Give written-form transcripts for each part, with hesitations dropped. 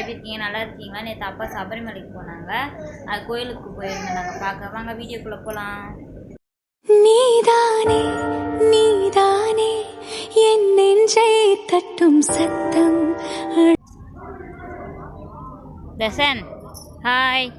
எப்படி இருக்கீங்க? நல்லா இருக்கீங்களா? நேற்று அப்பா சபரிமலைக்கு போனாங்க. அது கோயிலுக்கு போயிருந்தோம் நாங்கள் பார்க்க. வாங்க வீடியோக்குள்ளே போகலாம். நீதானே நீதானே என் நெஞ்சை தட்டும் சத்தம். தர்ஷன் ஹாய்.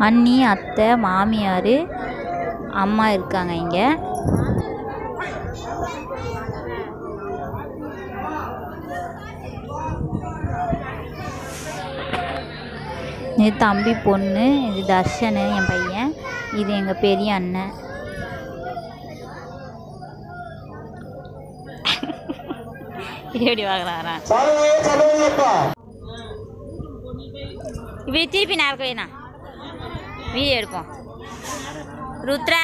அண்ணி, அத்தை, மாமியார், அம்மா இருக்காங்க இங்கே. இது தம்பி பொண்ணு, இது தர்ஷனு என் பையன், இது எங்கள் பெரிய அண்ணன். எப்படி வாங்கலாரா இப்படி திருப்பி நேரம் வேணா வீடியோ எடுப்போம். ருத்ரா,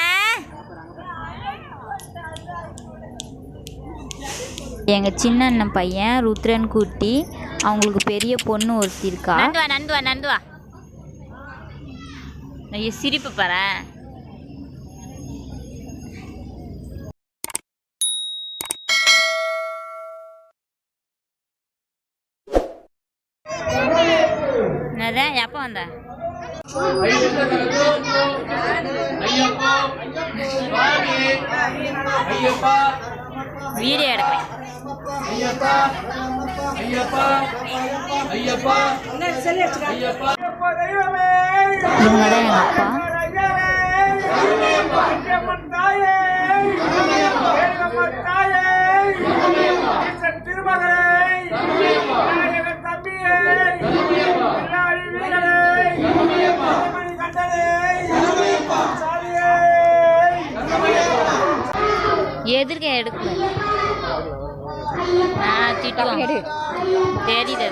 எங்கள் சின்ன அண்ணன் பையன் ருத்ரன் குட்டி. அவங்களுக்கு பெரிய பொண்ணு ஒருத்தி இருக்கா. நந்துவா நந்துவா நந்துவா. ஐயோ சிரிப்பு பாரு. எப்போ வந்த? வீடியோ எடுக்கிறேன். இவங்க தான் எங்கள் அப்பா. எதிர்க்க எடுக்க தெரியுது.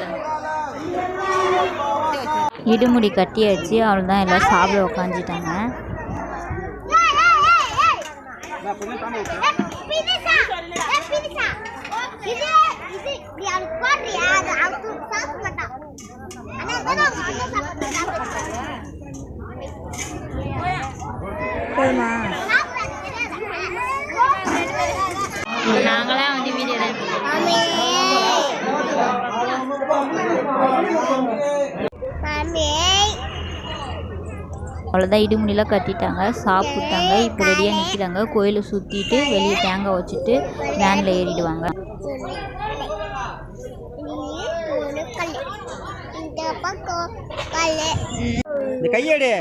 இடுமுடி கட்டியாச்சு. அவள் தான் எல்லாம் சாப்பிட உக்காந்துட்டாங்க. நாங்களாம் வந்து வீடியோ அவ்வளோதான். இடுமுடிலாம் கட்டிட்டாங்க, சாப்பிட்டாங்க. இப்போ ரெடியாக நிற்கிறாங்க. கோயிலை சுற்றிட்டு வெளியே தேங்காய் வச்சுட்டு வேனில் ஏறிடுவாங்க. கையேடு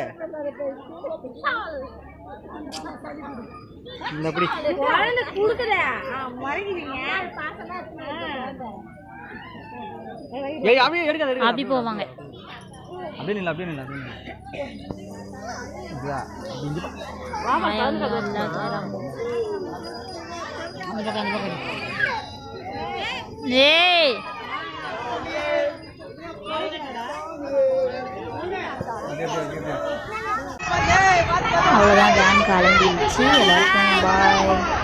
அப்படி போவாங்க. அவ்வளோதான், வேன் கிளம்பிடுச்சு. எல்லாருக்கும் பாய்.